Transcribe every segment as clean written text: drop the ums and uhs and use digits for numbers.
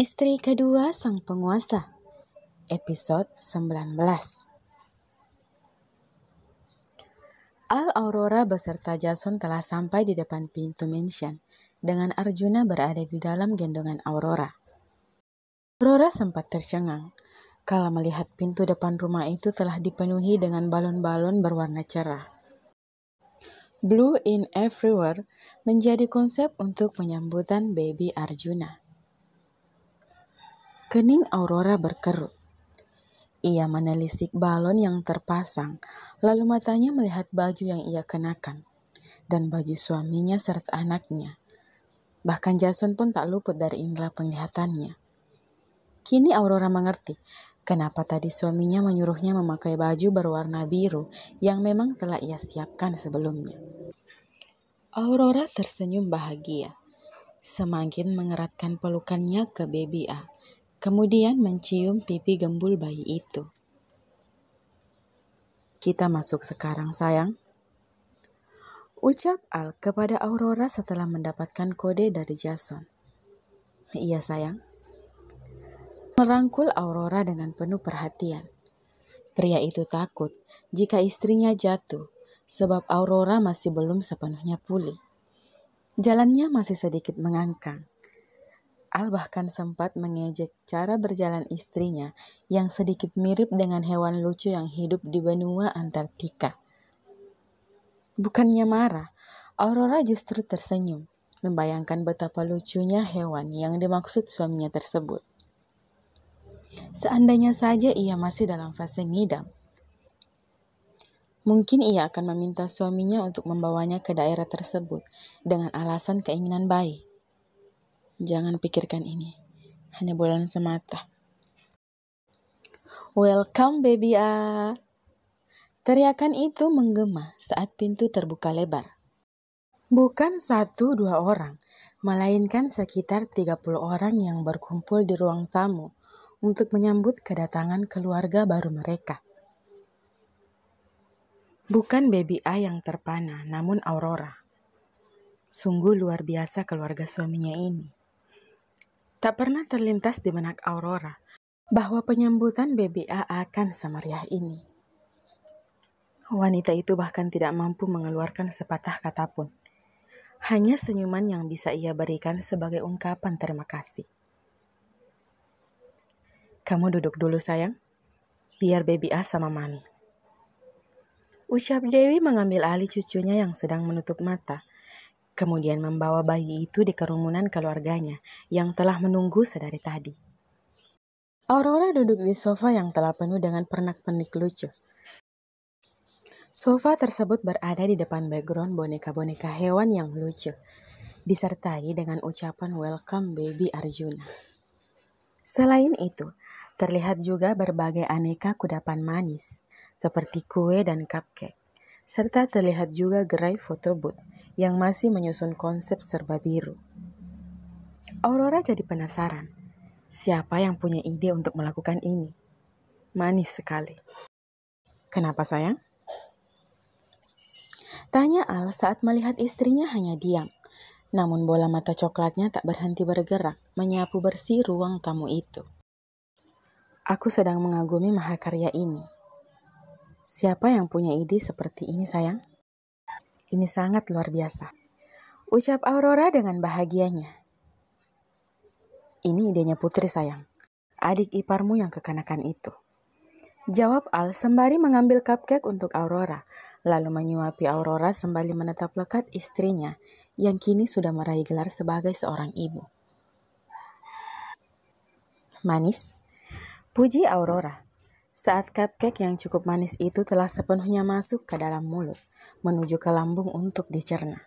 Istri kedua sang penguasa, episode 19. Al Aurora beserta Jason telah sampai di depan pintu mansion, dengan Arjuna berada di dalam gendongan Aurora. Aurora sempat tercengang kala melihat pintu depan rumah itu telah dipenuhi dengan balon-balon berwarna cerah. Blue in everywhere menjadi konsep untuk penyambutan baby Arjuna. Kening Aurora berkerut. Ia menelisik balon yang terpasang, lalu matanya melihat baju yang ia kenakan, dan baju suaminya serta anaknya. Bahkan Jason pun tak luput dari indera penglihatannya. Kini Aurora mengerti kenapa tadi suaminya menyuruhnya memakai baju berwarna biru yang memang telah ia siapkan sebelumnya. Aurora tersenyum bahagia, semakin mengeratkan pelukannya ke baby A. Kemudian mencium pipi gembul bayi itu. "Kita masuk sekarang, sayang," ucap Al kepada Aurora setelah mendapatkan kode dari Jason. "Iya, sayang." Merangkul Aurora dengan penuh perhatian. Pria itu takut jika istrinya jatuh, sebab Aurora masih belum sepenuhnya pulih. Jalannya masih sedikit mengangkang. Al bahkan sempat mengejek cara berjalan istrinya yang sedikit mirip dengan hewan lucu yang hidup di benua Antartika. Bukannya marah, Aurora justru tersenyum, membayangkan betapa lucunya hewan yang dimaksud suaminya tersebut. Seandainya saja ia masih dalam fase ngidam, mungkin ia akan meminta suaminya untuk membawanya ke daerah tersebut dengan alasan keinginan bayi. Jangan pikirkan ini. Hanya bulan semata. "Welcome baby A." Teriakan itu menggema saat pintu terbuka lebar. Bukan 1-2 orang, melainkan sekitar 30 orang yang berkumpul di ruang tamu untuk menyambut kedatangan keluarga baru mereka. Bukan baby A yang terpana, namun Aurora. Sungguh luar biasa keluarga suaminya ini. Tak pernah terlintas di benak Aurora bahwa penyambutan baby A akan semeriah ini. Wanita itu bahkan tidak mampu mengeluarkan sepatah kata pun. Hanya senyuman yang bisa ia berikan sebagai ungkapan terima kasih. "Kamu duduk dulu, sayang. Biar baby A sama mami," ucap Dewi mengambil alih cucunya yang sedang menutup mata. Kemudian membawa bayi itu di kerumunan keluarganya yang telah menunggu sedari tadi. Aurora duduk di sofa yang telah penuh dengan pernak-pernik lucu. Sofa tersebut berada di depan background boneka-boneka hewan yang lucu, disertai dengan ucapan "Welcome baby Arjuna." Selain itu, terlihat juga berbagai aneka kudapan manis, seperti kue dan cupcake. Serta terlihat juga gerai foto booth yang masih menyusun konsep serba biru. Aurora jadi penasaran, siapa yang punya ide untuk melakukan ini? Manis sekali. "Kenapa, sayang?" tanya Al saat melihat istrinya hanya diam. Namun bola mata coklatnya tak berhenti bergerak, menyapu bersih ruang tamu itu. "Aku sedang mengagumi mahakarya ini." "Siapa yang punya ide seperti ini, sayang?" "Ini sangat luar biasa," ucap Aurora dengan bahagianya. "Ini idenya Putri, sayang. Adik iparmu yang kekanakan itu," jawab Al sembari mengambil cupcake untuk Aurora, lalu menyuapi Aurora sembari menatap lekat istrinya yang kini sudah meraih gelar sebagai seorang ibu. "Manis," puji Aurora, saat cupcake yang cukup manis itu telah sepenuhnya masuk ke dalam mulut, menuju ke lambung untuk dicerna.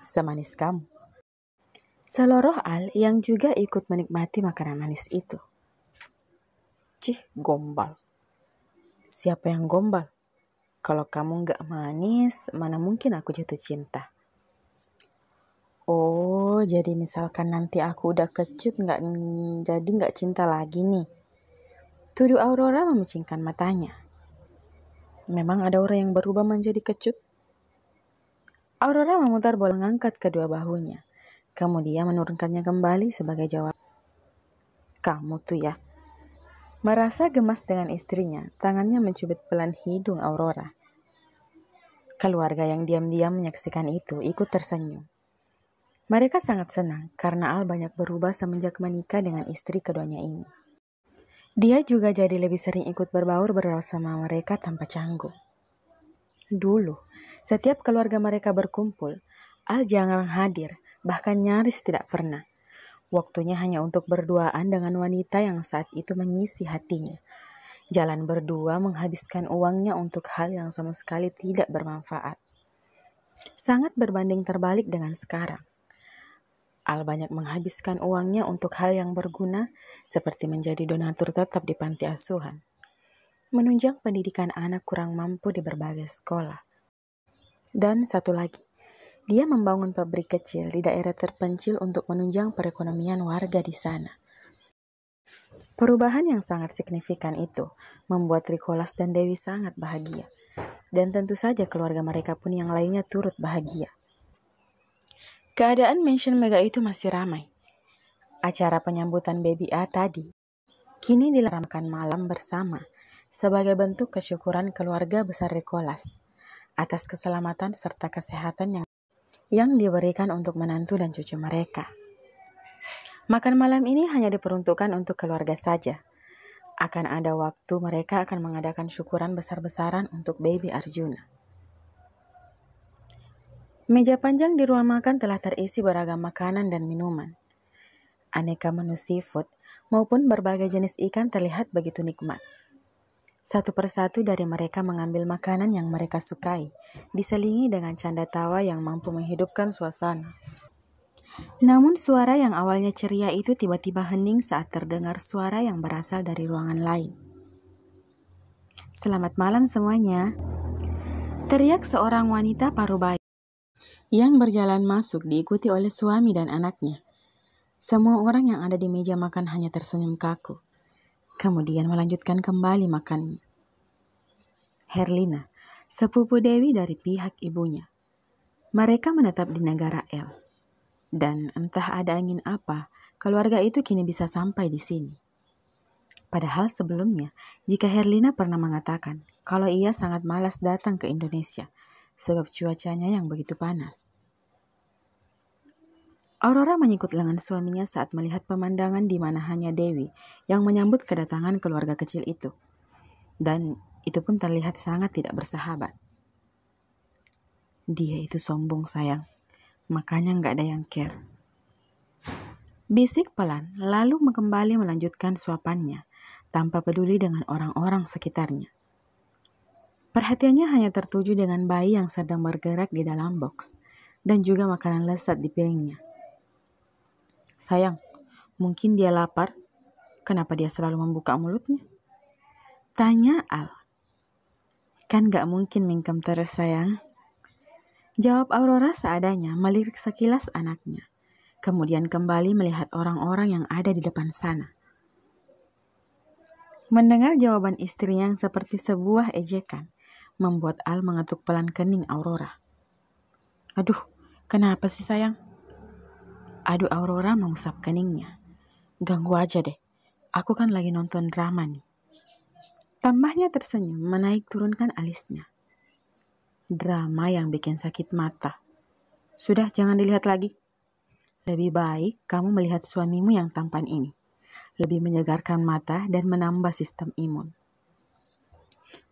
"Semanis kamu," seloroh Al yang juga ikut menikmati makanan manis itu. "Cih, gombal." "Siapa yang gombal? Kalau kamu gak manis, mana mungkin aku jatuh cinta." "Oh, jadi misalkan nanti aku udah kecut jadi gak cinta lagi nih?" tuduh Aurora memicingkan matanya. "Memang ada orang yang berubah menjadi kecut?" Aurora memutar bola, mengangkat kedua bahunya, kemudian menurunkannya kembali sebagai jawab. Kamu tuh ya. Merasa gemas dengan istrinya, tangannya mencubit pelan hidung Aurora. Keluarga yang diam-diam menyaksikan itu ikut tersenyum. Mereka sangat senang karena Al banyak berubah semenjak menikah dengan istri keduanya ini. Dia juga jadi lebih sering ikut berbaur bersama mereka tanpa canggung. Dulu, setiap keluarga mereka berkumpul, Al jarang hadir, bahkan nyaris tidak pernah. Waktunya hanya untuk berduaan dengan wanita yang saat itu mengisi hatinya. Jalan berdua menghabiskan uangnya untuk hal yang sama sekali tidak bermanfaat. Sangat berbanding terbalik dengan sekarang. Al banyak menghabiskan uangnya untuk hal yang berguna, seperti menjadi donatur tetap di panti asuhan, menunjang pendidikan anak kurang mampu di berbagai sekolah. Dan satu lagi, dia membangun pabrik kecil di daerah terpencil untuk menunjang perekonomian warga di sana. Perubahan yang sangat signifikan itu membuat Rikolas dan Dewi sangat bahagia. Dan tentu saja keluarga mereka pun yang lainnya turut bahagia. Keadaan mansion mega itu masih ramai. Acara penyambutan baby A tadi kini dilakukan malam bersama sebagai bentuk kesyukuran keluarga besar Rikolas atas keselamatan serta kesehatan yang diberikan untuk menantu dan cucu mereka. Makan malam ini hanya diperuntukkan untuk keluarga saja. Akan ada waktu mereka akan mengadakan syukuran besar-besaran untuk baby Arjuna. Meja panjang di ruang makan telah terisi beragam makanan dan minuman. Aneka menu seafood maupun berbagai jenis ikan terlihat begitu nikmat. Satu persatu dari mereka mengambil makanan yang mereka sukai, diselingi dengan canda tawa yang mampu menghidupkan suasana. Namun suara yang awalnya ceria itu tiba-tiba hening saat terdengar suara yang berasal dari ruangan lain. "Selamat malam semuanya," teriak seorang wanita parubaya yang berjalan masuk diikuti oleh suami dan anaknya. Semua orang yang ada di meja makan hanya tersenyum kaku. Kemudian melanjutkan kembali makannya. Herlina, sepupu Dewi dari pihak ibunya. Mereka menetap di negara L. Dan entah ada angin apa, keluarga itu kini bisa sampai di sini. Padahal sebelumnya, jika Herlina pernah mengatakan kalau ia sangat malas datang ke Indonesia, sebab cuacanya yang begitu panas. Aurora menyikut lengan suaminya saat melihat pemandangan di mana hanya Dewi yang menyambut kedatangan keluarga kecil itu. Dan itu pun terlihat sangat tidak bersahabat. "Dia itu sombong sayang, makanya nggak ada yang care," bisik pelan, lalu kembali melanjutkan suapannya tanpa peduli dengan orang-orang sekitarnya. Perhatiannya hanya tertuju dengan bayi yang sedang bergerak di dalam box dan juga makanan lezat di piringnya. "Sayang, mungkin dia lapar. Kenapa dia selalu membuka mulutnya?" tanya Al. "Kan gak mungkin mingkem terus sayang," jawab Aurora seadanya melirik sekilas anaknya. Kemudian kembali melihat orang-orang yang ada di depan sana. Mendengar jawaban istrinya yang seperti sebuah ejekan, membuat Al mengetuk pelan kening Aurora. "Aduh, kenapa sih sayang?" Aduh, Aurora mengusap keningnya. "Ganggu aja deh, aku kan lagi nonton drama nih." Tambahnya tersenyum menaik turunkan alisnya. "Drama yang bikin sakit mata. Sudah, jangan dilihat lagi. Lebih baik kamu melihat suamimu yang tampan ini. Lebih menyegarkan mata dan menambah sistem imun,"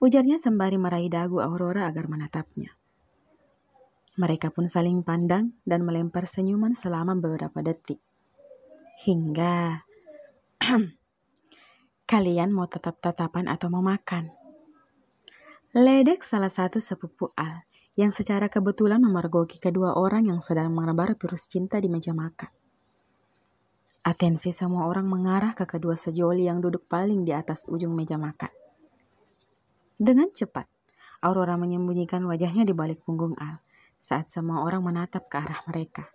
ujarnya sembari meraih dagu Aurora agar menatapnya. Mereka pun saling pandang dan melempar senyuman selama beberapa detik. Hingga, "Kalian mau tetap tatapan atau mau makan?" ledek salah satu sepupu Al yang secara kebetulan memergoki kedua orang yang sedang menebar virus cinta di meja makan. Atensi semua orang mengarah ke kedua sejoli yang duduk paling di atas ujung meja makan. Dengan cepat, Aurora menyembunyikan wajahnya di balik punggung Al saat semua orang menatap ke arah mereka.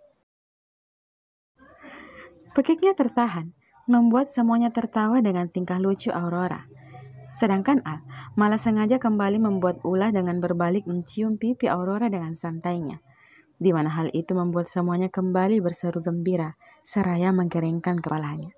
Pekiknya tertahan, membuat semuanya tertawa dengan tingkah lucu Aurora. Sedangkan Al malah sengaja kembali membuat ulah dengan berbalik mencium pipi Aurora dengan santainya, di mana hal itu membuat semuanya kembali berseru gembira seraya mengkeringkan kepalanya.